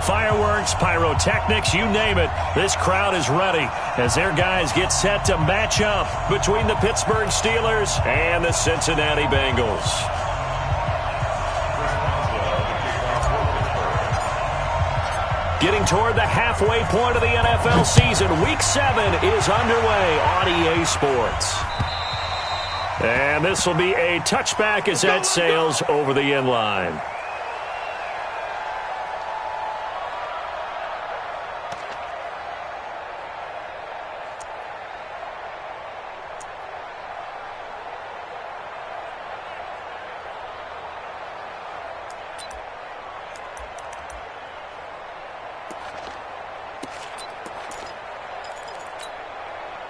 fireworks, pyrotechnics, you name it. This crowd is ready as their guys get set to match up between the Pittsburgh Steelers and the Cincinnati Bengals. Getting toward the halfway point of the NFL season, Week 7 is underway on EA Sports. And this will be a touchback as that sails over the end line.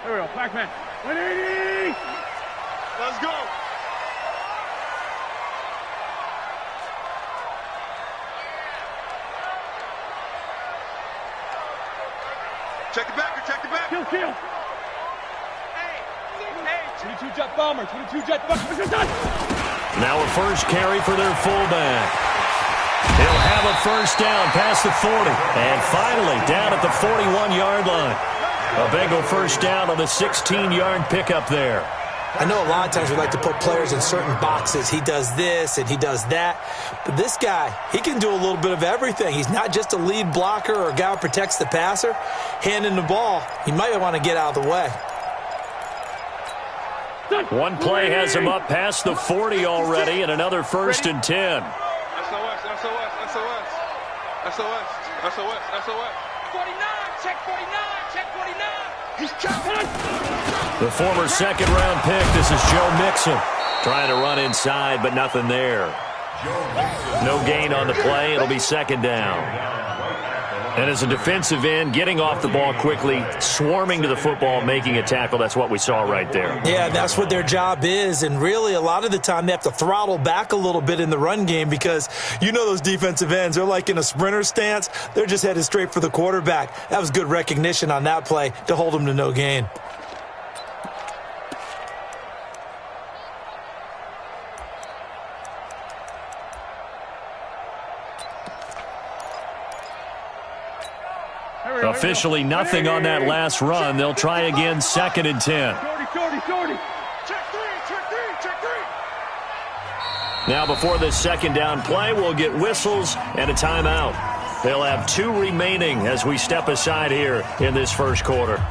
Here we go, back man. 180! Let's go! Check it back, check it back. Kill. Hey, 22 jet bomber, 22 jet bomber. Now a first carry for their fullback. He'll have a first down past the 40. And finally down at the 41-yard line. A Bengal first down on the 16-yard pickup there. I know a lot of times we like to put players in certain boxes. He does this and he does that. But this guy, he can do a little bit of everything. He's not just a lead blocker or a guy who protects the passer. Handing the ball, he might want to get out of the way. One play has him up past the 40 already, and another first and 10. SOS. SOS. 49, check 49, check 49. He's jumping. The former second-round pick, this is Joe Mixon. Trying to run inside, but nothing there. No gain on the play. It'll be second down. And as a defensive end, getting off the ball quickly, swarming to the football, making a tackle, that's what we saw right there. Yeah, that's what their job is. And really, a lot of the time, they have to throttle back a little bit in the run game because you know those defensive ends, they're like in a sprinter stance. They're just headed straight for the quarterback. That was good recognition on that play to hold them to no gain. Officially nothing on that last run. They'll try again, second and 10. Now before this second down play, we'll get whistles and a timeout. They'll have 2 remaining as we step aside here in this first quarter.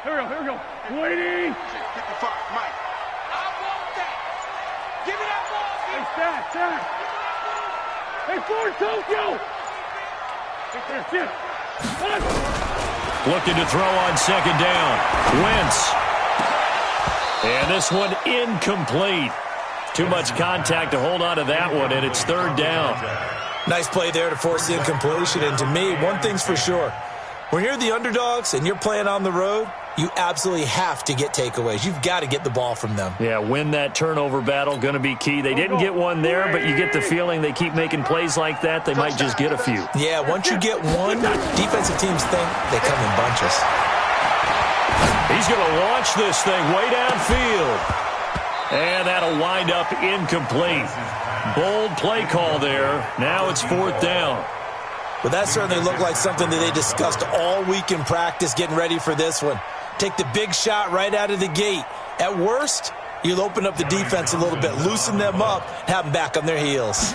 Here we go. Waiting. 55, Mike. I want that. Give me that ball. Hey, Stack. Hey, Ford Tokyo. Looking to throw on second down. Wentz. And this one incomplete. Too much contact to hold on to that one, and it's third down. Nice play there to force the incompletion. And to me, one thing's for sure. When you're the underdogs and you're playing on the road, you absolutely have to get takeaways. You've got to get the ball from them. Yeah, win that turnover battle, going to be key. They didn't get one there, but you get the feeling they keep making plays like that, they might just get a few. Yeah, once you get one, defensive teams think they come in bunches. He's going to launch this thing way downfield. And that'll wind up incomplete. Bold play call there. Now it's fourth down. Well, that certainly looked like something that they discussed all week in practice getting ready for this one. Take the big shot right out of the gate. At worst, you'll open up the defense a little bit, loosen them up, have them back on their heels.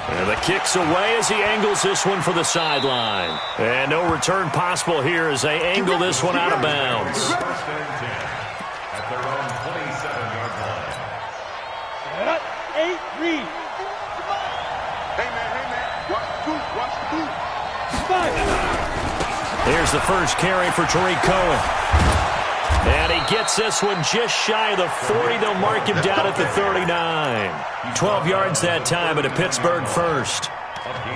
And the kick's away as he angles this one for the sideline. And no return possible here as they angle this one out of bounds. At their own 27-yard line. 8 read. Hey, man. Watch the boot. Here's the first carry for Tariq Cohen. And he gets this one just shy of the 40. They'll mark him down at the 39. 12 yards that time at a Pittsburgh first.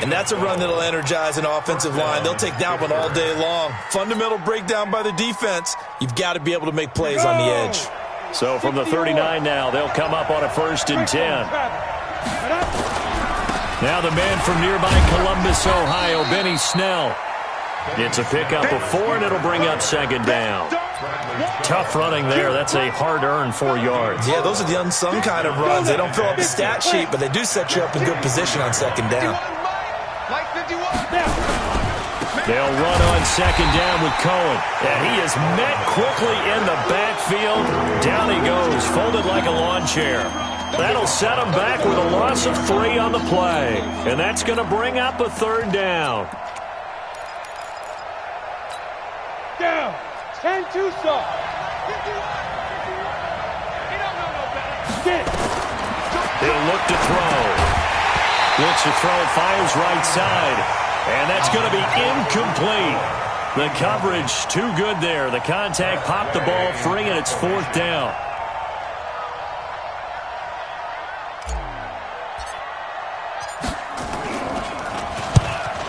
And that's a run that'll energize an offensive line. They'll take that one all day long. Fundamental breakdown by the defense. You've got to be able to make plays on the edge. So from the 39 now, they'll come up on a 1st and 10. Now the man from nearby Columbus, Ohio, Benny Snell. It's a pickup of 4, and it'll bring up 2nd down. Tough running there. That's a hard-earned 4 yards. Yeah, those are the unsung kind of runs. They don't fill up the stat sheet, but they do set you up in good position on 2nd down. They'll run on 2nd down with Cohen. And he is met quickly in the backfield. Down he goes, folded like a lawn chair. That'll set him back with a loss of 3 on the play. And that's going to bring up a 3rd down. Down. 10 too soft. He'll look to throw. Looks to throw, fires right side. And that's going to be incomplete. The coverage too good there. The contact popped the ball free, and it's 4th down.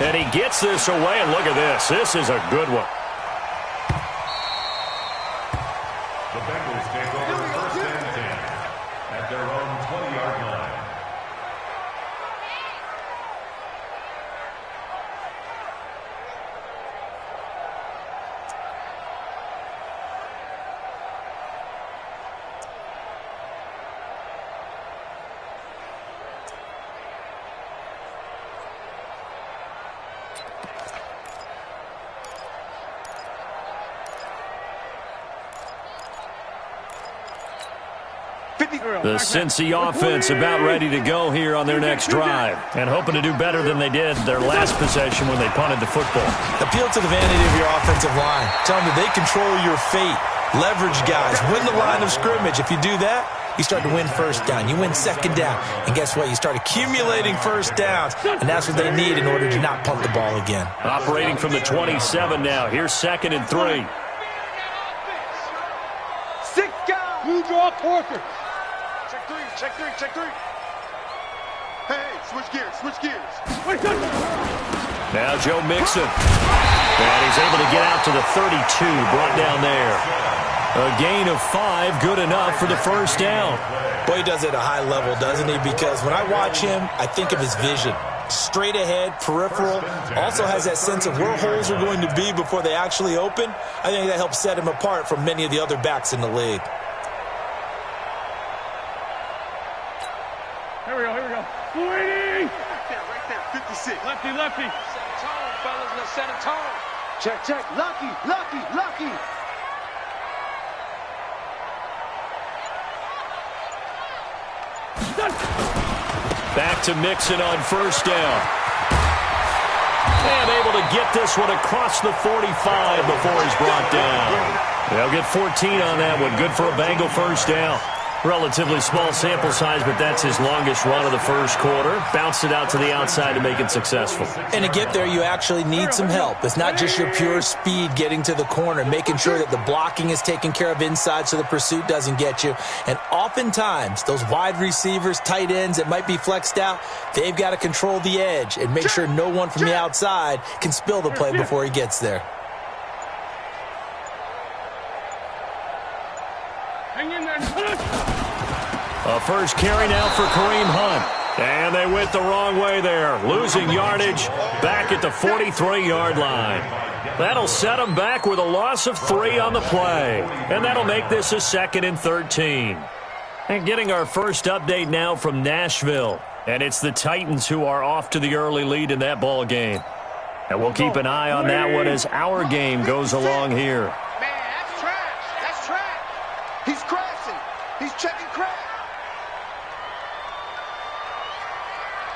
And he gets this away, and look at this. This is a good one. The Bengals take over 1st and 10 at their own 20-yard line. The Cincy offense about ready to go here on their next drive, and hoping to do better than they did their last possession when they punted the football. Appeal to the vanity of your offensive line. Tell them that they control your fate. Leverage guys. Win the line of scrimmage. If you do that, you start to win 1st down. You win 2nd down. And guess what? You start accumulating 1st downs, and that's what they need in order to not punt the ball again. Operating from the 27 now. Here's 2nd and 3. 6 guys. Blue draw Porker. Check 3. Hey, switch gears. Now Joe Mixon. And he's able to get out to the 32, brought down there. A gain of 5, good enough for the 1st down. Boy, he does it at a high level, doesn't he? Because when I watch him, I think of his vision. Straight ahead, peripheral, also has that sense of where holes are going to be before they actually open. I think that helps set him apart from many of the other backs in the league. Here we go. 40. Right there. 56. Lefty. Set a tone, fellas. Let's set a tone. Check. Lucky. Back to Mixon on 1st down. And able to get this one across the 45 before he's brought down. They'll get 14 on that one. Good for a Bengal 1st down. Relatively small sample size, but that's his longest run of the 1st quarter. Bounced it out to the outside to make it successful. And to get there, you actually need some help. It's not just your pure speed getting to the corner, making sure that the blocking is taken care of inside so the pursuit doesn't get you. And oftentimes, those wide receivers, tight ends that might be flexed out, they've got to control the edge and make sure no one from the outside can spill the play before he gets there. Hang in there. A 1st carry now for Kareem Hunt. And they went the wrong way there. Losing yardage back at the 43-yard line. That'll set them back with a loss of 3 on the play. And that'll make this a 2nd and 13. And getting our first update now from Nashville. And it's the Titans who are off to the early lead in that ball game. And we'll keep an eye on that one as our game goes along here. Man, that's trash. He's crashing. He's checking crash.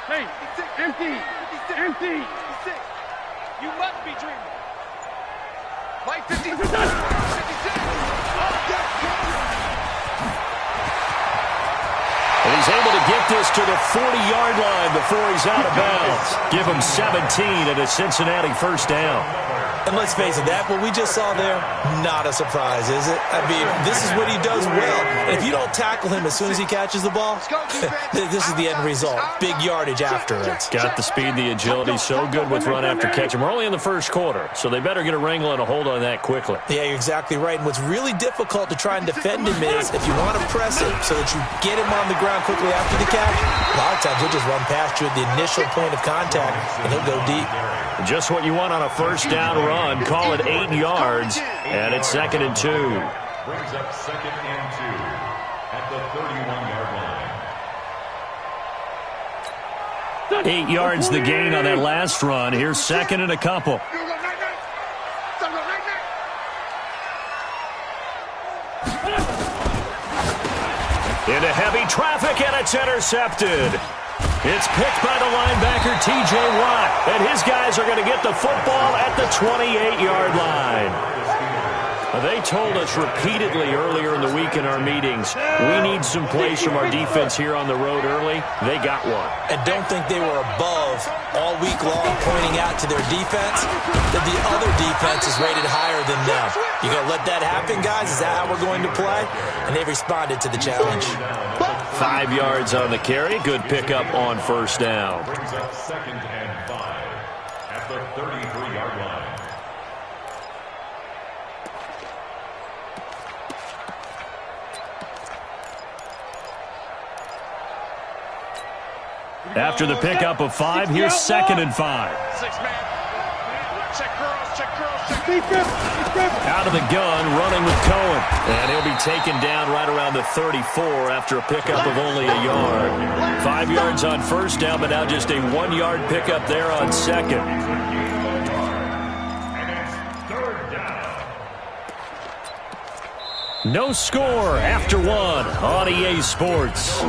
Hey, empty. You must be dreaming. Mike 56. 56. And he's able to get this to the 40-yard line before he's out of bounds. Give him 17 at a Cincinnati 1st down. And let's face it, that what we just saw there, not a surprise, is it? I mean, this is what he does well. And if you don't tackle him as soon as he catches the ball, this is the end result. Big yardage after it. Got the speed, the agility, so good with run after catch. And we're only in the first quarter, so they better get a wrangle and a hold on that quickly. Yeah, you're exactly right. And what's really difficult to try and defend him is if you want to press him so that you get him on the ground quickly after the catch, a lot of times he'll just run past you at the initial point of contact, and he'll go deep. Just what you want on a first down run. Call it 8 yards, and it's 2nd and 2. Brings up 2nd and 2 at the 31-yard line. 8 yards the gain on that last run. Here's 2nd and a couple. Into heavy traffic, and it's intercepted. It's picked by the linebacker, T.J. Watt, and his guys are going to get the football at the 28-yard line. They told us repeatedly earlier in the week in our meetings, we need some plays from our defense here on the road early. They got one. And don't think they were above all week long pointing out to their defense that the other defense is rated higher than them. You going to let that happen, guys? Is that how we're going to play? And they've responded to the challenge. 5 yards on the carry. Good pickup on first down. Brings up 2nd and 5 at the 33-yard line. After the pickup of 5, here's 2nd and 5. 6-man. Check girls, check girls, check defense. Out of the gun, running with Cohen. And he'll be taken down right around the 34 after a pickup of only a yard. 5 yards on first down, but now just a 1-yard pickup there on second. And it's 3rd down. No score after 1 on EA Sports.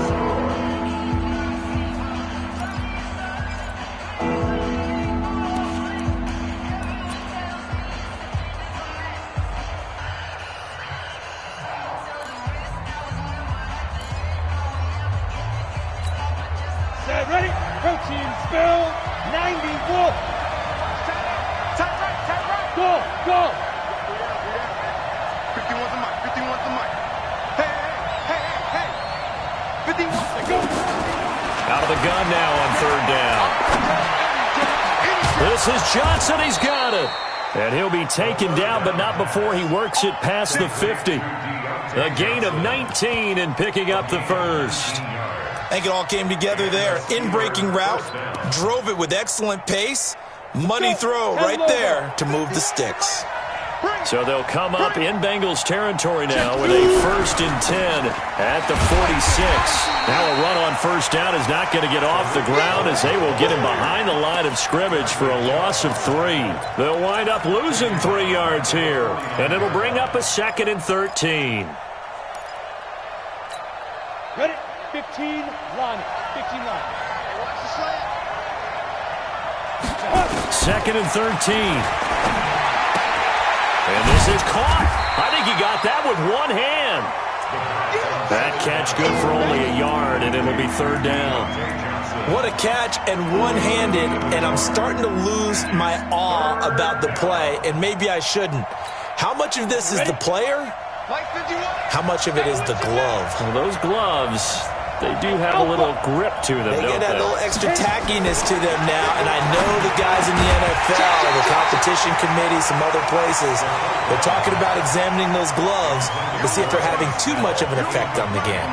Ready? Protein spill. 90 wolf. Tap right. Go. 51's the mic. 51's the mic. Hey. 51. Go. Out of the gun now on 3rd down. This is Johnson. He's got it. And he'll be taken down, but not before he works it past the 50. A gain of 19 and picking up the first. I think it all came together there. In-breaking route, drove it with excellent pace. Money throw right there to move the sticks. So they'll come up in Bengals territory now with a 1st and 10 at the 46. Now a run on first down is not going to get off the ground as they will get him behind the line of scrimmage for a loss of 3. They'll wind up losing 3 yards here, and it'll bring up a 2nd and 13. Ready? 15 line. 15 line. Watch the slant. 2nd and 13. And this is caught. I think he got that with one hand. That catch good for only a yard, and it'll be 3rd down. What a catch and one-handed, and I'm starting to lose my awe about the play, and maybe I shouldn't. How much of this is the player? How much of it is the glove? Well, those gloves, they do have a little grip to them, They don't get that they? little extra tackiness to them now, and I know the guys in the NFL, the competition committee, some other places, they're talking about examining those gloves to see if they're having too much of an effect on the game.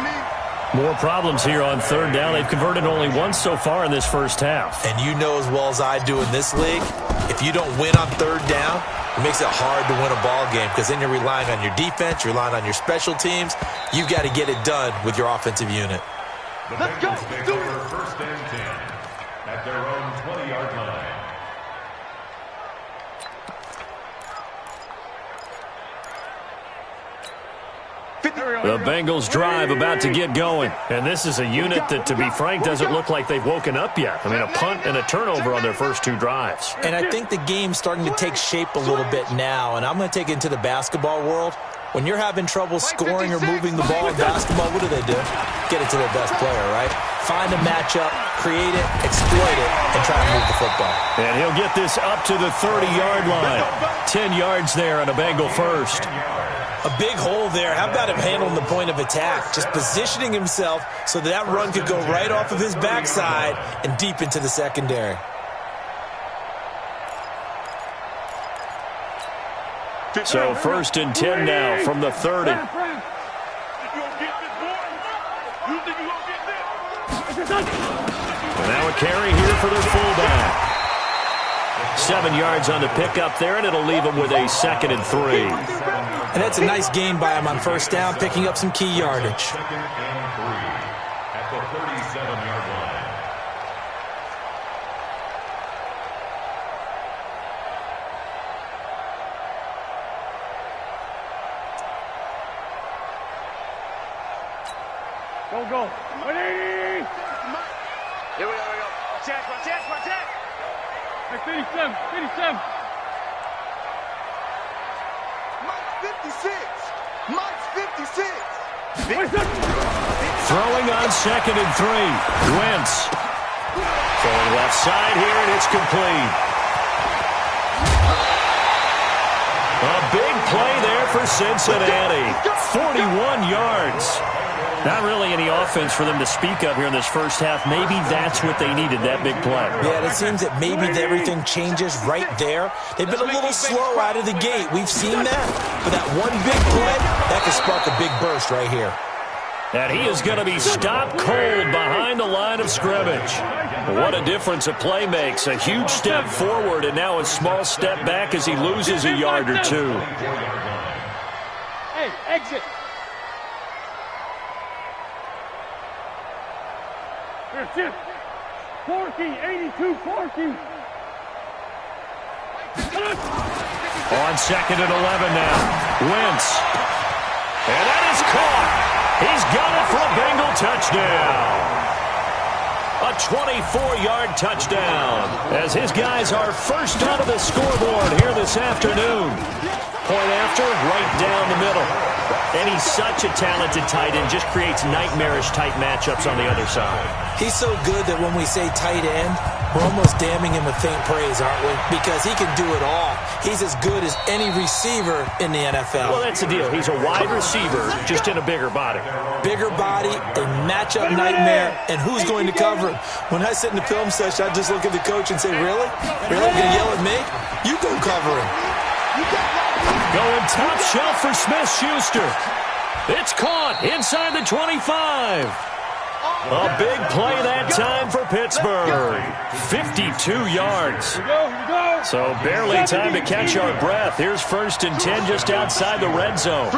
More problems here on 3rd down. They've converted only once so far in this first half. And you know as well as I do in this league, if you don't win on 3rd down, it makes it hard to win a ball game because then you're relying on your defense, you're relying on your special teams. You've got to get it done with your offensive unit. The Bengals take over 1st and 10 at their own 20-yard line. The Bengals drive about to get going. And this is a unit that, to be frank, doesn't look like they've woken up yet. I mean, a punt and a turnover on their first 2 drives. And I think the game's starting to take shape a little bit now, and I'm going to take it into the basketball world. When you're having trouble scoring or moving the ball in basketball, what do? Get it to their best player, right? find a matchup, create it, exploit it, and try and move the football. And he'll get this up to the 30-yard line. 10 yards there and a Bengal first. A big hole there. How about him handling the point of attack? Just positioning himself so that run could go right off of his backside and deep into the secondary. So 1st and 10 now from the 30. And now a carry here for their fullback. 7 yards on the pickup there, and it'll leave them with a 2nd and 3. And that's a nice gain by him on 1st down, picking up some key yardage. 2nd and 3 at the 37-yard line. Go. 180. Here we go. Check. 57. Mike's 56. Throwing on 2nd and 3. Wentz. Going left side here, and it's complete. A big play there for Cincinnati. 41 yards. Not really any offense for them to speak of here in this first half. Maybe that's what they needed, that big play. Yeah, it seems that maybe everything changes right there. They've been a little slow out of the gate. We've seen that. But that one big play, that could spark a big burst right here. And he is going to be stopped cold behind the line of scrimmage. What a difference a play makes. A huge step forward and now a small step back as he loses a yard or two. Hey, exit. Here, 40, 82, 40. On 2nd and 11 now. Wentz. And that is caught. He's got it for a Bengal touchdown. A 24-yard touchdown as his guys are first out of the scoreboard here this afternoon. Point after, right down the middle. And he's such a talented tight end, just creates nightmarish-type matchups on the other side. He's so good that when we say tight end, we're almost damning him with faint praise, aren't we? Because he can do it all. He's as good as any receiver in the NFL. Well, that's the deal. He's a wide receiver, just in a bigger body. Bigger body, a matchup nightmare, and who's going to cover him? When I sit in the film session, I just look at the coach and say, really? Really? You're going to yell at me? You go cover him. Going top shelf for Smith-Schuster. It's caught inside the 25. A big play that time for Pittsburgh. 52 yards. So barely time to catch our breath. Here's 1st and 10 just outside the red zone.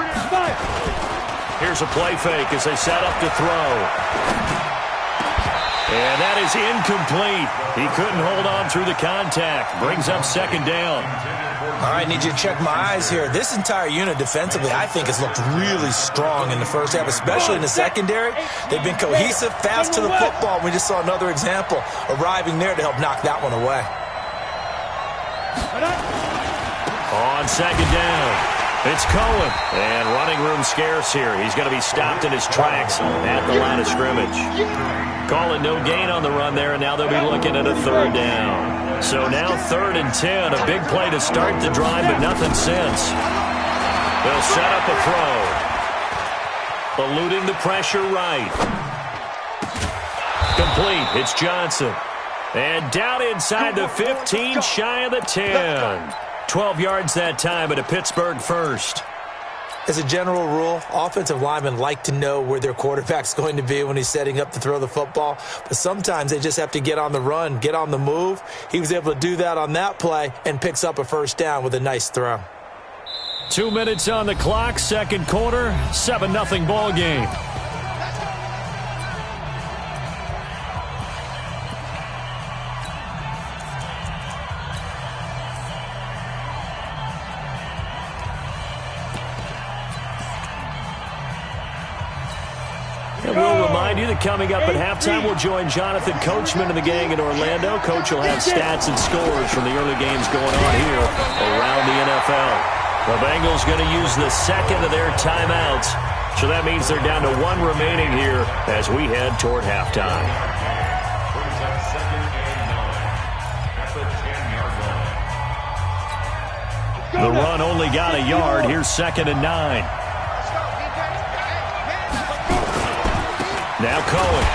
Here's a play fake as they set up to throw. And that is incomplete. He couldn't hold on through the contact. Brings up 2nd down. All right, need you to check my eyes here. This entire unit defensively, I think, has looked really strong in the first half, especially in the secondary. They've been cohesive, fast to the football. We just saw another example arriving there to help knock that one away. On 2nd down, it's Cohen. And running room scarce here. He's going to be stopped in his tracks at the line of scrimmage. Call it no gain on the run there, and now they'll be looking at a 3rd down. So now 3rd and 10, a big play to start the drive, but nothing since. They'll set up a throw. Eluding the pressure right. Complete. It's Johnson. And down inside the 15, shy of the 10. 12 yards that time at a Pittsburgh first. As a general rule, offensive linemen like to know where their quarterback's going to be when he's setting up to throw the football. But sometimes they just have to get on the run, get on the move. He was able to do that on that play and picks up a 1st down with a nice throw. 2 minutes on the clock, 2nd quarter, 7-0 ball game. And we'll remind you that coming up at halftime, we'll join Jonathan Coachman and the gang in Orlando. Coach will have stats and scores from the early games going on here around the NFL. The Bengals going to use the 2nd of their timeouts So that means they're down to 1 remaining here as we head toward halftime. Brings up 2nd and 9 at the 10-yard line. The run only got a yard. Here's 2nd and 9. Now Cohen.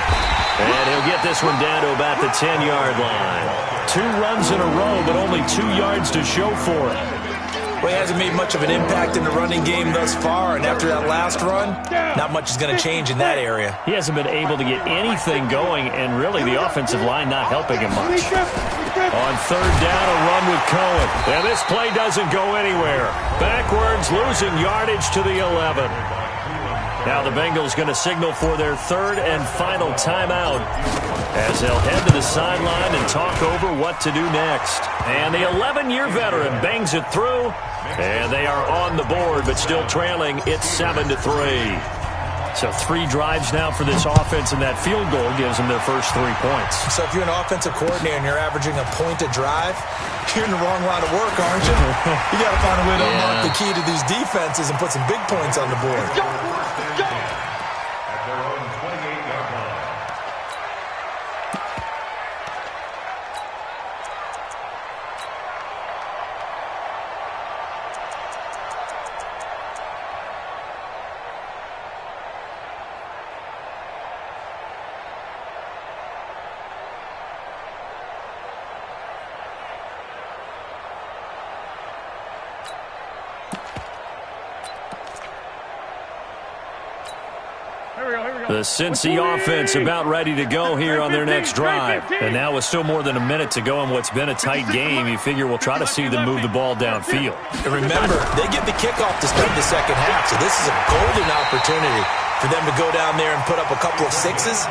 And he'll get this one down to about the 10-yard line. 2 runs in a row, but only 2 yards to show for it. Well, he hasn't made much of an impact in the running game thus far, and after that last run, not much is going to change in that area. He hasn't been able to get anything going, and really the offensive line not helping him much. On 3rd down, a run with Cohen. And this play doesn't go anywhere. Backwards, losing yardage to the 11. Now the Bengals going to signal for their 3rd and final timeout as they'll head to the sideline and talk over what to do next. And the 11-year veteran bangs it through, and they are on the board, but still trailing. It's 7-3. So 3 drives now for this offense, and that field goal gives them their first 3 points. So if you're an offensive coordinator and you're averaging a point a drive, you're in the wrong line of work, aren't you? You got to find a way to unlock the key to these defenses and put some big points on the board. At their own 28-yard line. The Cincy offense about ready to go here on their next drive. And now with still more than a minute to go in what's been a tight game, you figure we'll try to see them move the ball downfield. And remember, they get the kickoff to start the second half, so this is a golden opportunity for them to go down there and put up a couple of 6s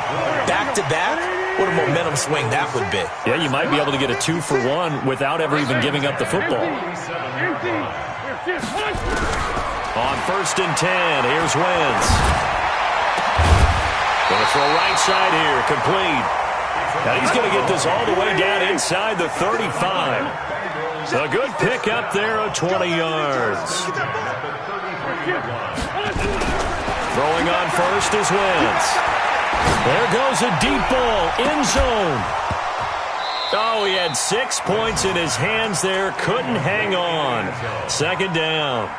back-to-back. What a momentum swing that would be. Yeah, you might be able to get a 2-for-1 without ever even giving up the football. On 1st and 10, here's Wentz. Going to throw right side here, complete. Now he's going to get this all the way down inside the 35. So a good pick up there of 20 yards. Throwing on first is Wentz. There goes a deep ball, end zone. Oh, he had 6 points in his hands there, couldn't hang on. 2nd down.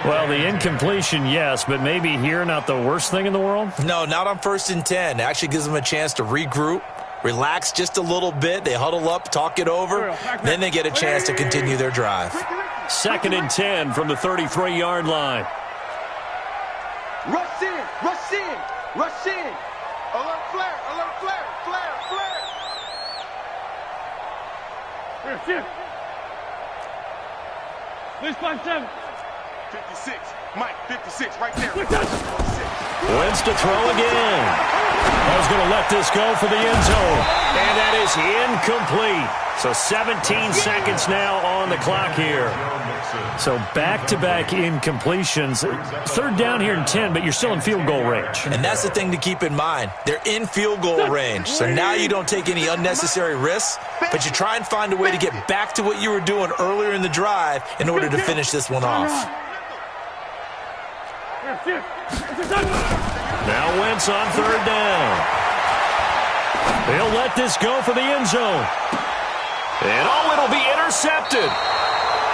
Well, the incompletion, yes, but maybe here not the worst thing in the world? No, not on 1st and 10. It actually gives them a chance to regroup, relax just a little bit. They huddle up, talk it over. Then they get a chance to continue their drive. 2nd and 10 from the 33-yard line. Rush in, rush in, rush in. Alert flare, flare, flare. Please 5-7. 56, Mike, 56, right there. Wentz to throw again. I was going to let this go for the end zone. And that is incomplete. So 17 seconds now on the clock here. So back-to-back incompletions. 3rd down here and 10, but you're still in field goal range. And that's the thing to keep in mind. They're in field goal range. So now you don't take any unnecessary risks, but you try and find a way to get back to what you were doing earlier in the drive in order to finish this one off. Now Wentz on 3rd down. He'll let this go for the end zone. And oh, it'll be intercepted.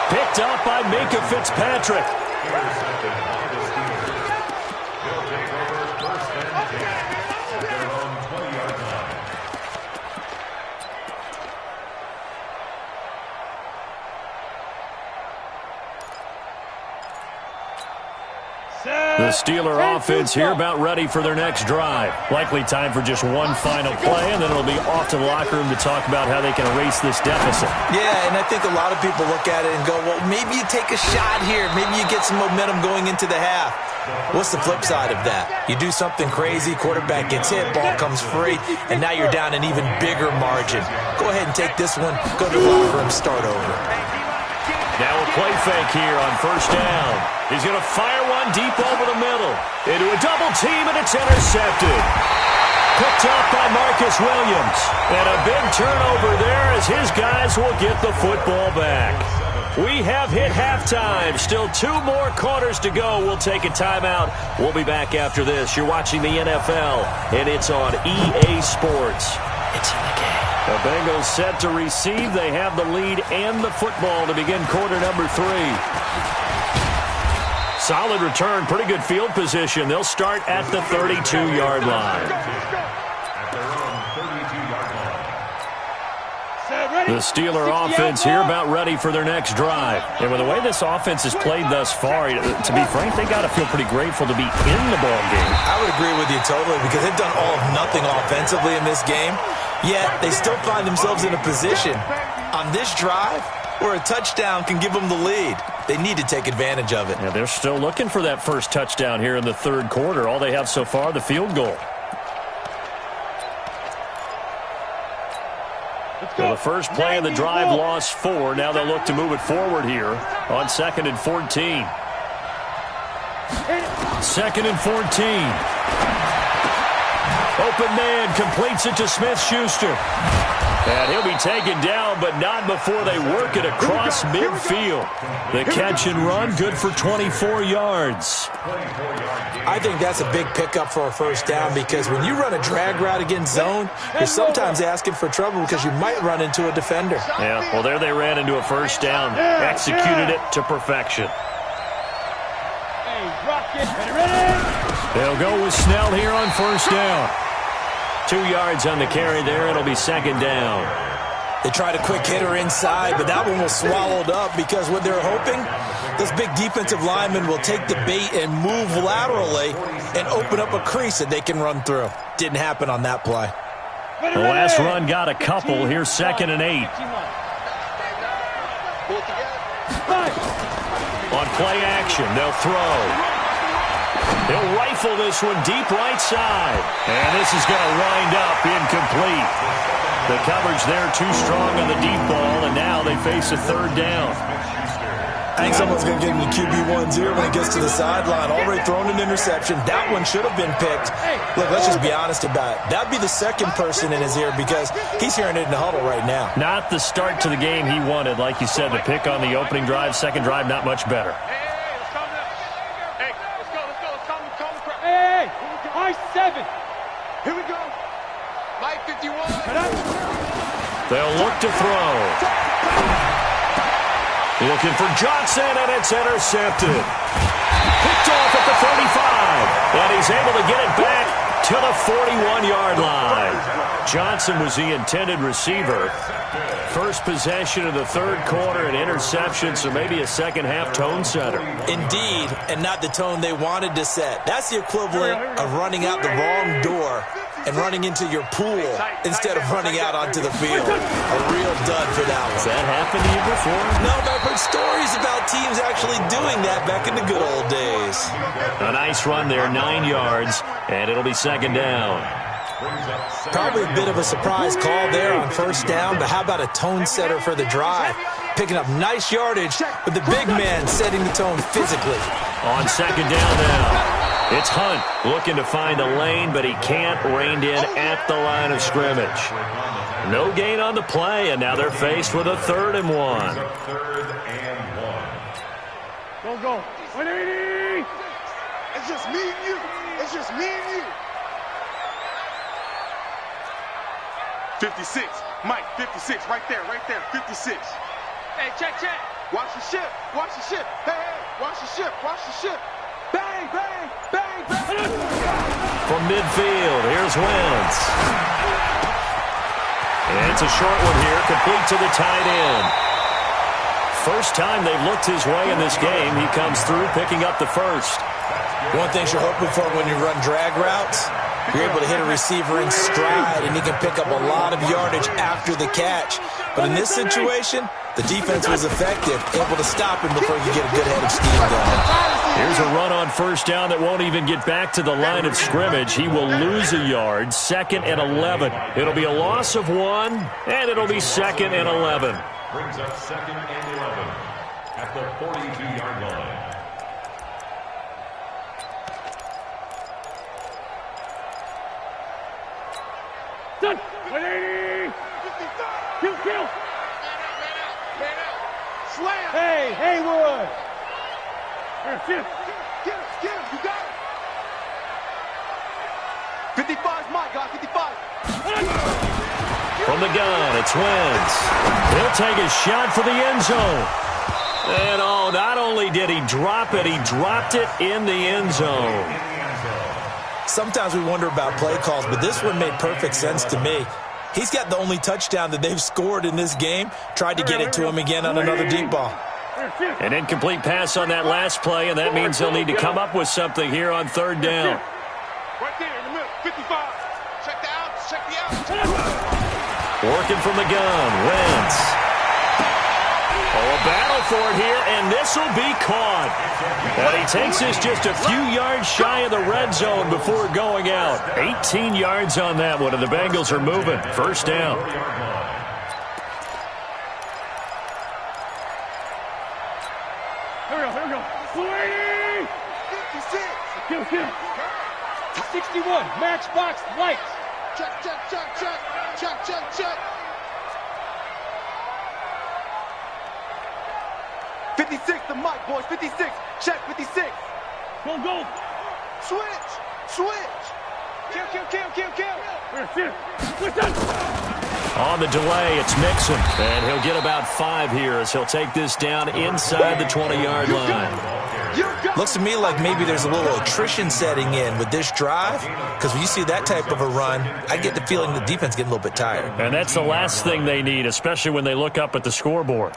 Picked up by Minka Fitzpatrick. They'll take over 1st and 10 at their own 20-yard line. The Steeler offense here about ready for their next drive. Likely time for just one final play, and then it'll be off to the locker room to talk about how they can erase this deficit. Yeah, and I think a lot of people look at it and go, well, maybe you take a shot here. Maybe you get some momentum going into the half. What's the flip side of that? You do something crazy, quarterback gets hit, ball comes free, and now you're down an even bigger margin. Go ahead and take this one, go to the locker room, start over. Now a play fake here on 1st down. He's going to fire one deep over the middle. Into a double team, and it's intercepted. Picked up by Marcus Williams. And a big turnover there as his guys will get the football back. We have hit halftime. Still 2 more quarters to go. We'll take a timeout. We'll be back after this. You're watching the NFL, and it's on EA Sports. It's in the game. The Bengals set to receive. They have the lead and the football to begin quarter number 3. Solid return. Pretty good field position. They'll start at the 32-yard line. The Steeler offense here about ready for their next drive. And with the way this offense has played thus far, to be frank, they got to feel pretty grateful to be in the ball game. I would agree with you totally because they've done all of nothing offensively in this game, yet they still find themselves in a position on this drive where a touchdown can give them the lead. They need to take advantage of it. Yeah, they're still looking for that first touchdown here in the third quarter. All they have so far, the field goal. So the first play of the drive lost 4. Now they'll look to move it forward here on 2nd and 14. 2nd and 14. Open man completes it to Smith-Schuster. And he'll be taken down, but not before they work it across midfield. The catch and run, good for 24 yards. I think that's a big pickup for a first down because when you run a drag route against zone, you're sometimes asking for trouble because you might run into a defender. Yeah, well, there they ran into a first down. Executed it to perfection. They'll go with Snell here on first down. 2 yards on the carry there. It'll be 2nd down. They tried a quick hitter inside, but that one was swallowed up because what they're hoping, this big defensive lineman will take the bait and move laterally and open up a crease that they can run through. Didn't happen on that play. The last run got a couple. Here's 2nd and 8. On play action, they'll throw. He'll rifle this one deep right side. And this is going to wind up incomplete. The coverage there too strong on the deep ball, and now they face a 3rd down. I think someone's going to get him the QB1's ear when he gets to the sideline. Already thrown an interception. That one should have been picked. Look, let's just be honest about it. That'd be the second person in his ear because he's hearing it in the huddle right now. Not the start to the game he wanted. Like you said, the pick on the opening drive, second drive, not much better. I-7. Here we go. Mike 51. They'll look to throw. Looking for Johnson, and it's intercepted. Picked off at the 35. And he's able to get it back to the 41-yard line. Johnson was the intended receiver. First possession of the third quarter, an interception, so maybe a second-half tone setter. Indeed, and not the tone they wanted to set. That's the equivalent of running out the wrong door and running into your pool instead of running out onto the field. A real dud for that one. Has that happened to you before? No, but I've heard stories about teams actually doing that back in the good old days. A nice run there, 9 yards, and it'll be 2nd down. Probably a bit of a surprise call there on first down, but how about a tone setter for the drive? Picking up nice yardage, but the big man setting the tone physically. On 2nd down now. It's Hunt looking to find a lane, but he can't. Reined in at the line of scrimmage. No gain on the play, and now they're faced with a 3rd and 1. Go. 180. It's just me and you. It's just me and you. 56. Mike, 56. Right there. 56. Hey, check. Watch the ship. Hey, watch the ship. Bang. From midfield, here's Wentz. And it's a short one here, complete to the tight end. First time they've looked his way in this game, he comes through picking up the first. One thing you're hoping for when you run drag routes, you're able to hit a receiver in stride, and he can pick up a lot of yardage after the catch. But in this situation, the defense was effective, able to stop him before you get a good head of steam going. Here's a run on first down that won't even get back to the line of scrimmage. He will lose a yard, 2nd and 11. It'll be a loss of 1, and it'll be 2nd and 11. Brings up 2nd and 11 at the 42-yard line. Done. 180. Kill. Slam. Hey, Haywood. Here, Get him, you got it. 55's my guy, 55. From the gun, it's Wentz. He'll take a shot for the end zone. And not only did he drop it, he dropped it in the end zone. Sometimes we wonder about play calls, but this one made perfect sense to me. He's got the only touchdown that they've scored in this game. Tried to get it to him again on another deep ball. An incomplete pass on that last play, and that means they'll need to come up with something here on third down. Right there in the middle, 55. Check the outs, check the outs. Working from the gun, Wentz. A battle for it here, and this will be caught. And he takes this just a few yards shy of the red zone before going out. 18 yards on that one, and the Bengals are moving. First down. we go. 20! 56. 61, matchbox lights. Check. 56, the mic, boys. 56. Check, 56. Go. Switch. Kill. On the delay, it's Mixon. And he'll get about 5 here as he'll take this down inside the 20-yard line. Looks to me like maybe there's a little attrition setting in with this drive, because when you see that type of a run, I get the feeling the defense getting a little bit tired. And that's the last thing they need, especially when they look up at the scoreboard.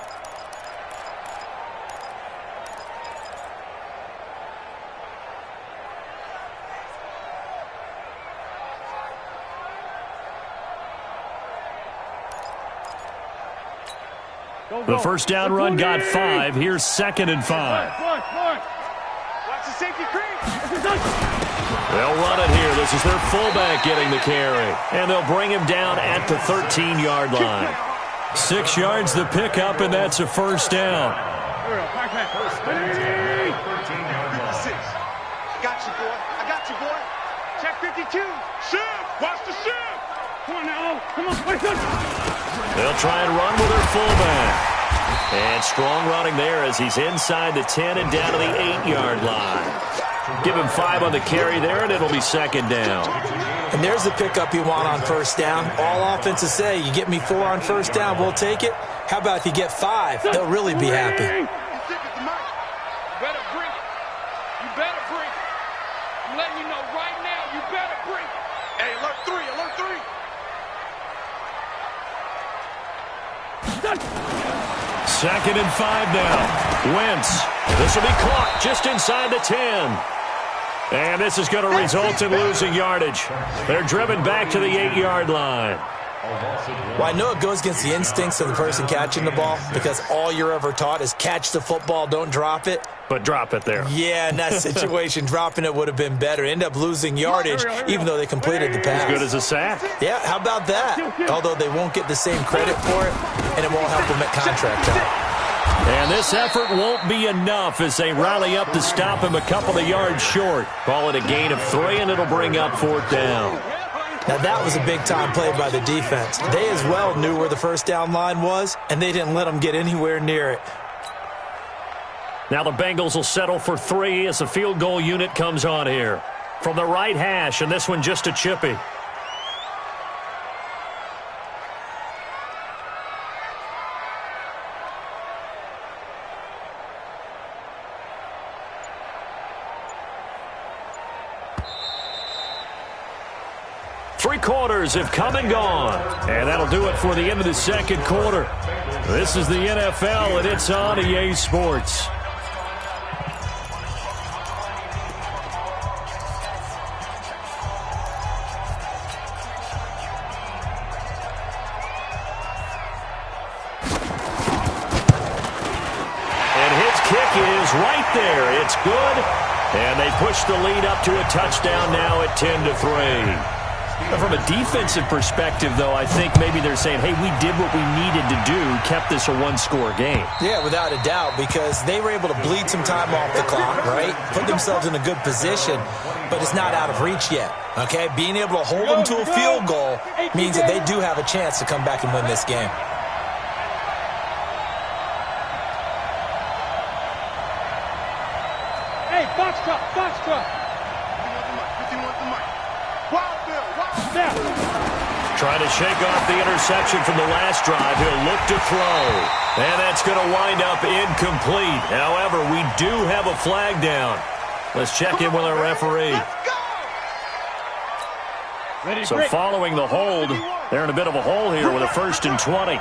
The first down run got 5. Here's 2nd and 5. Watch the safety creep. They'll run it here. This is their fullback getting the carry. And they'll bring him down at the 13-yard line. 6 yards the pickup, and that's a first down. I got you, boy. Check 52. Shift. Watch the shift. Come on now. Come on. They'll try and run with their fullback. And strong running there as he's inside the 10 and down to the 8-yard line. Give him 5 on the carry there, and it'll be 2nd down. And there's the pickup you want on first down. All offenses say, you get me 4 on first down, we'll take it. How about if you get 5? They'll really be happy. You better bring it. You better bring it. I'm letting you know right now, you better bring it. Hey, alert 3, alert 3. 2nd and 5 now. Wentz. This will be caught just inside the 10. And this is going to result in losing yardage. They're driven back to the 8-yard line. Well, I know it goes against the instincts of the person catching the ball, because all you're ever taught is catch the football, don't drop it. But drop it there. Yeah, in that situation, dropping it would have been better. End up losing yardage, even though they completed the pass. As good as a sack. Yeah, how about that? Although they won't get the same credit for it, and it won't help them at contract time. And this effort won't be enough as they rally up to stop him a couple of yards short. Call it a gain of 3, and it'll bring up 4th down. Now, that was a big-time play by the defense. They as well knew where the first down line was, and they didn't let them get anywhere near it. Now the Bengals will settle for 3 as the field goal unit comes on here. From the right hash, and this one just a chippy. Three quarters have come and gone. And that'll do it for the end of the second quarter. This is the NFL, and it's on EA Sports. And his kick is right there. It's good. And they push the lead up to a touchdown now at 10-3. From a defensive perspective, though, I think maybe they're saying, hey, we did what we needed to do, kept this a one-score game. Yeah, without a doubt, because they were able to bleed some time off the clock, right? Put themselves in a good position, but it's not out of reach yet, okay? Being able to hold them to a field goal means that they do have a chance to come back and win this game. Box truck, box truck. 51 the mic. Wild Bill, wild Bill. Trying to shake off the interception from the last drive. He'll look to throw. And that's going to wind up incomplete. However, we do have a flag down. Let's check in with our referee. So following the hold, they're in a bit of a hole here with a 1st and 20.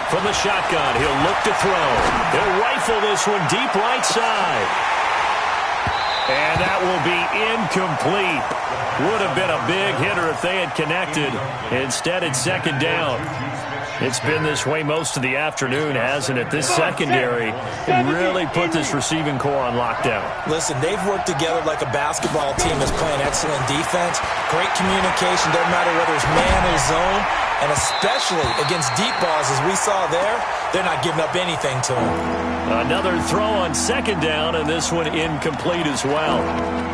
From the shotgun, he'll look to throw. He'll rifle this one deep right side. And that will be incomplete. Would have been a big hitter if they had connected. Instead, it's 2nd down. It's been this way most of the afternoon, hasn't it? This secondary can really put this receiving core on lockdown. Listen, they've worked together like a basketball team that's playing excellent defense. Great communication, doesn't matter whether it's man or zone. And especially against deep balls, as we saw there, they're not giving up anything to them. Another throw on 2nd down, and this one incomplete as well.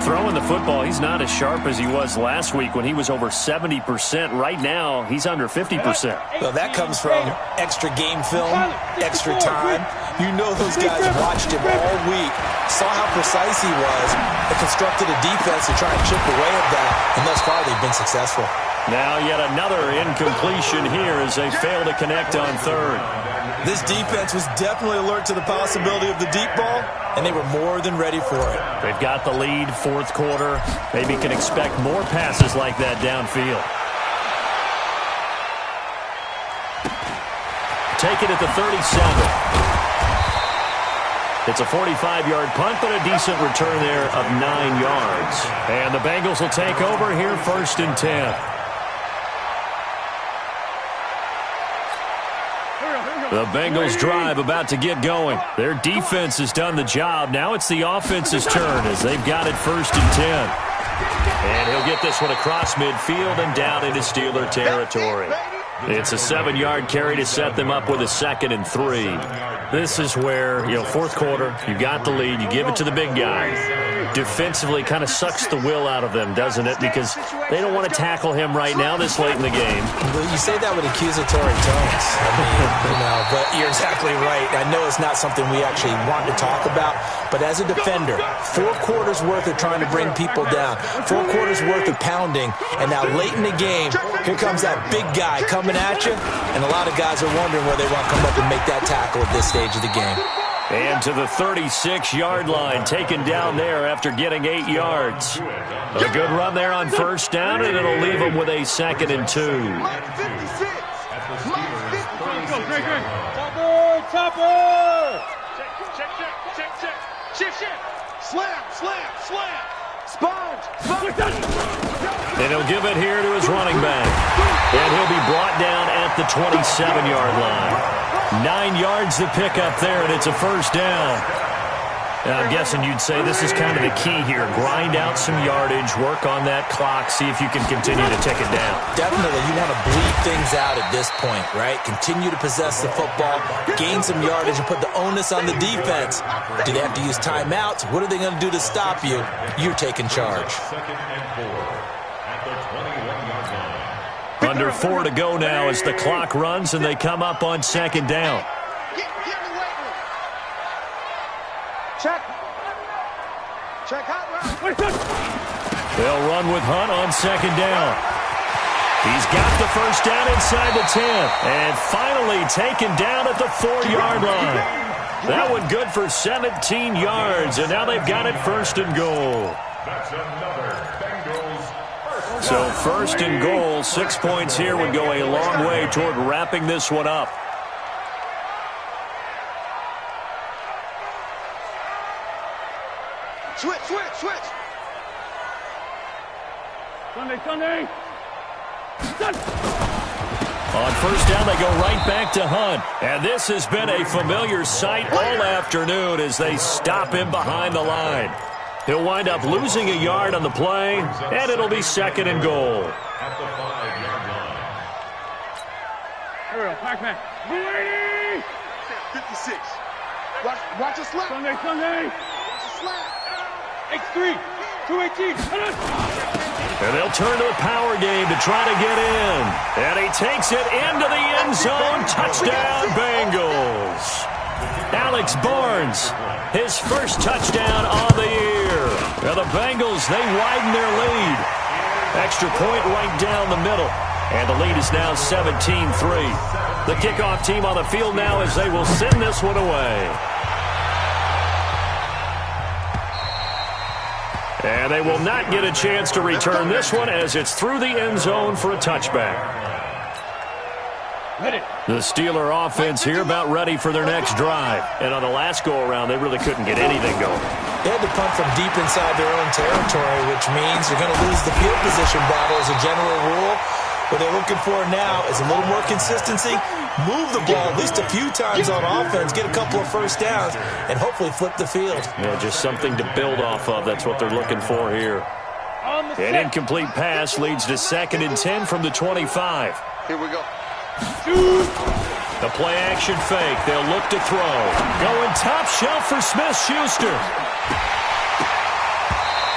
Throwing the football, he's not as sharp as he was last week when he was over 70%. Right now, he's under 50%. Well, that comes from extra game film, extra time. You know those guys watched him all week, saw how precise he was, and constructed a defense to try and chip away at that. And thus far, they've been successful. Now yet another incompletion here as they fail to connect on 3rd. This defense was definitely alert to the possibility of the deep ball, and they were more than ready for it. They've got the lead, 4th quarter. Maybe can expect more passes like that downfield. Take it at the 37. It's a 45-yard punt, but a decent return there of 9 yards. And the Bengals will take over here 1st and 10. The Bengals drive about to get going. Their defense has done the job. Now it's the offense's turn as they've got it 1st and 10. And he'll get this one across midfield and down into Steeler territory. It's a 7-yard carry to set them up with a 2nd and 3. This is where, 4th quarter, you got the lead, you give it to the big guy. Defensively kind of sucks the will out of them, doesn't it? Because they don't want to tackle him right now this late in the game. Well, you say that with accusatory tones. But you're exactly right. I know it's not something we actually want to talk about, but as a defender, 4 quarters worth of trying to bring people down, 4 quarters worth of pounding, and now late in the game, here comes that big guy coming at you, and a lot of guys are wondering where they want to come up and make that tackle at this stage of the game. And to the 36-yard line, taken down there after getting 8 yards. A good run there on 1st down, and it'll leave them with a 2nd and 2. Topper! Check. Shift. Slam. Sponge. And he'll give it here to his running back. And he'll be brought down at the 27-yard line. 9 yards to pick up there, and it's a 1st down. And I'm guessing you'd say this is kind of the key here. Grind out some yardage, work on that clock, see if you can continue to tick it down. Definitely, you want to bleed things out at this point, right? Continue to possess the football, gain some yardage, and put the onus on the defense. Do they have to use timeouts? What are they going to do to stop you? You're taking charge. 2nd and 4 at the 21-yard line. Under 4 to go now as the clock runs, and they come up on 2nd down. Check hot route. They'll run with Hunt on 2nd down. He's got the 1st down inside the 10. And finally taken down at the 4-yard line. That one good for 17 yards, and now they've got it 1st and goal. That's another Bengals first. So 1st and goal, 6 points here would go a long way toward wrapping this one up. Switch. Sunday. On 1st down, they go right back to Hunt. And this has been a familiar sight all afternoon as they stop him behind the line. He'll wind up losing a yard on the play, and it'll be 2nd and goal. At the 5-yard line. Ariel, Pac-Man. 56. Watch a slap. Sunday. Watch a slap. X3. 218. And they'll turn to the power game to try to get in. And he takes it into the end zone. Touchdown, Bengals. Alex Barnes, his first touchdown on the year. Now the Bengals, they widen their lead. Extra point right down the middle. And the lead is now 17-3. The kickoff team on the field now as they will send this one away. And they will not get a chance to return this one as it's through the end zone for a touchback. The Steeler offense here about ready for their next drive. And on the last go-around, they really couldn't get anything going. They had to punt from deep inside their own territory, which means you're going to lose the field position battle as a general rule. What they're looking for now is a little more consistency, move the ball at least a few times on offense, get a couple of first downs, and hopefully flip the field. Yeah, just something to build off of. That's what they're looking for here. An incomplete pass leads to 2nd and 10 from the 25. Here we go. The play-action fake. They'll look to throw. Going top shelf for Smith-Schuster.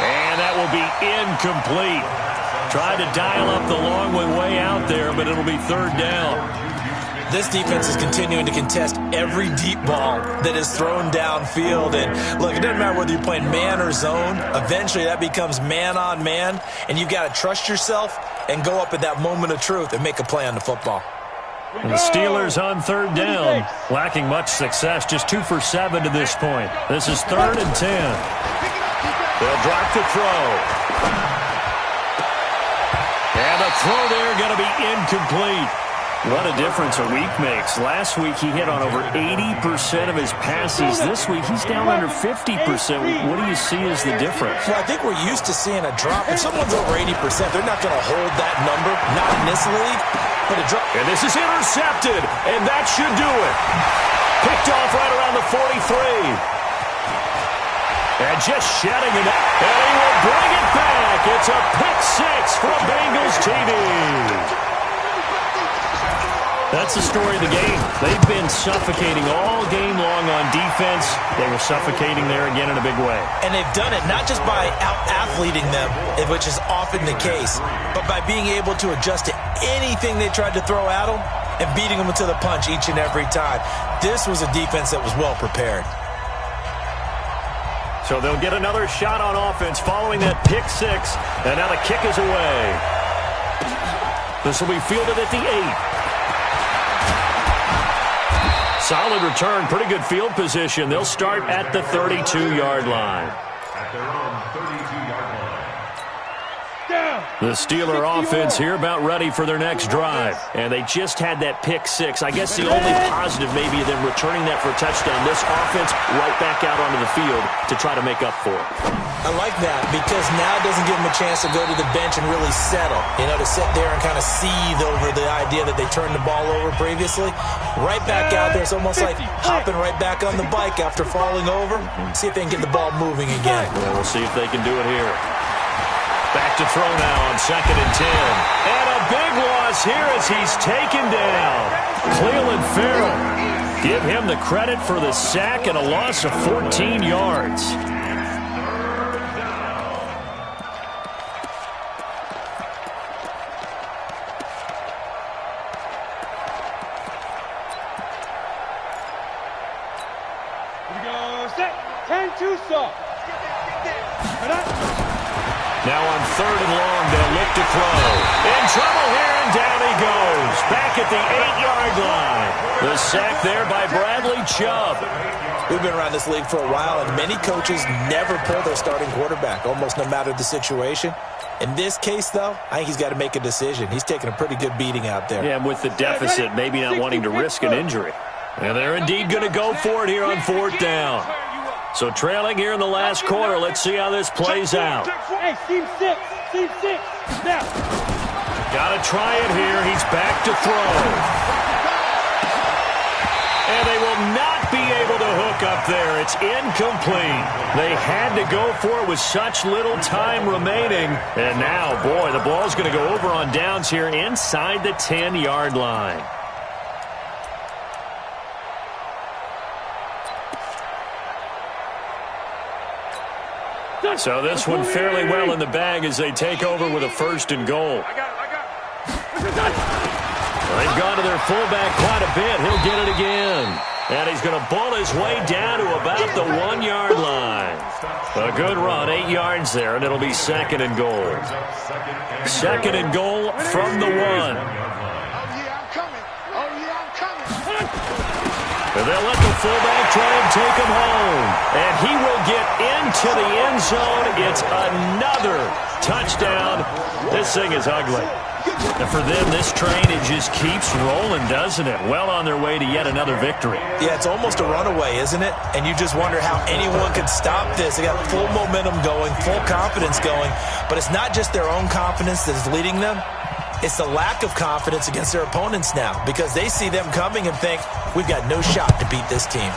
And that will be incomplete. Tried to dial up the long way out there, but it'll be 3rd down. This defense is continuing to contest every deep ball that is thrown downfield. And look, it doesn't matter whether you're playing man or zone. Eventually that becomes man on man. And you've got to trust yourself and go up at that moment of truth and make a play on the football. And the Steelers on 3rd down, lacking much success, just 2 for 7 to this point. This is 3rd and 10. They'll drop the throw. And the throw there going to be incomplete. What a difference a week makes. Last week he hit on over 80% of his passes. This week he's down under 50%. What do you see as the difference? Well, I think we're used to seeing a drop. If someone's over 80%, they're not going to hold that number, not in this league. But a drop. And this is intercepted, and that should do it. Picked off right around the 43. And just shedding it. And he will bring it back. It's a pick 6 from Bengals TV. That's the story of the game. They've been suffocating all game long on defense. They were suffocating there again in a big way. And they've done it not just by out-athleting them, which is often the case, but by being able to adjust to anything they tried to throw at them and beating them to the punch each and every time. This was a defense that was well prepared. So they'll get another shot on offense following that pick 6. And now the kick is away. This will be fielded at the 8. Solid return, pretty good field position. They'll start at the 32-yard line. At their own 32-yard line. The Steeler offense here about ready for their next drive. And they just had that pick 6. I guess the only positive maybe of them returning that for a touchdown. This offense right back out onto the field to try to make up for it. I like that because now it doesn't give them a chance to go to the bench and really settle. You know, to sit there and kind of seethe over the idea that they turned the ball over previously. Right back out there. It's almost like hopping right back on the bike after falling over. See if they can get the ball moving again. Well, we'll see if they can do it here. Back to throw now on 2nd and 10. And a big loss here as he's taken down. Cleveland Farrell. Give him the credit for the sack and a loss of 14 yards. Now on 3rd and long, they'll look to throw. In trouble here, and down he goes. Back at the 8-yard line. The sack there by Bradley Chubb. We've been around this league for a while, and many coaches never pull their starting quarterback, almost no matter the situation. In this case, though, I think he's got to make a decision. He's taking a pretty good beating out there. Yeah, with the deficit, maybe not wanting to risk an injury. And they're indeed going to go for it here on 4th down. So trailing here in the last quarter. Let's see how this plays out. Hey, team 6. Team 6. Now. Got to try it here. He's back to throw. And they will not be able to hook up there. It's incomplete. They had to go for it with such little time remaining. And now, boy, the ball's going to go over on downs here inside the 10-yard line. So this one fairly well in the bag as they take over with a 1st and goal. They've gone to their fullback quite a bit. He'll get it again. And he's going to bull his way down to about the 1-yard line. A good run, 8 yards there, and it'll be 2nd and goal. 2nd and goal from the 1. Oh, yeah, I'm coming. Oh, yeah, I'm coming. And they'll let the fullback try and take him home. And he will get into the end zone. It's another touchdown. This thing is ugly. And for them, this train, it just keeps rolling, doesn't it? Well on their way to yet another victory. Yeah, it's almost a runaway, isn't it? And you just wonder how anyone could stop this. They got full momentum going, full confidence going. But it's not just their own confidence that's leading them. It's the lack of confidence against their opponents now, because they see them coming and think, we've got no shot to beat this team.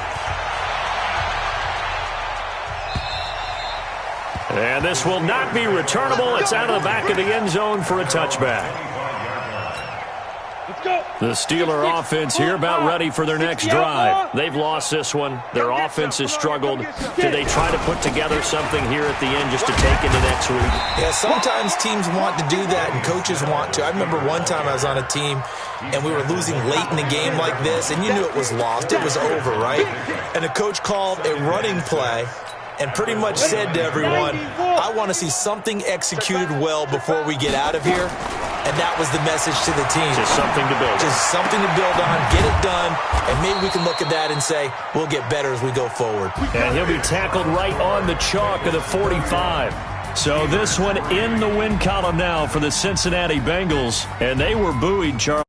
And this will not be returnable. It's out of the back of the end zone for a touchback. The Steeler offense here about ready for their next drive. They've lost this one. Their offense has struggled. Do they try to put together something here at the end just to take into next week? Yeah, sometimes teams want to do that and coaches want to. I remember one time I was on a team and we were losing late in the game like this, and you knew it was lost. It was over, right? And the coach called a running play and pretty much said to everyone, I want to see something executed well before we get out of here. And that was the message to the team. Just something to build. Just something to build on, get it done, and maybe we can look at that and say, we'll get better as we go forward. And he'll be tackled right on the chalk of the 45. So this one in the win column now for the Cincinnati Bengals, and they were buoyed, Charles.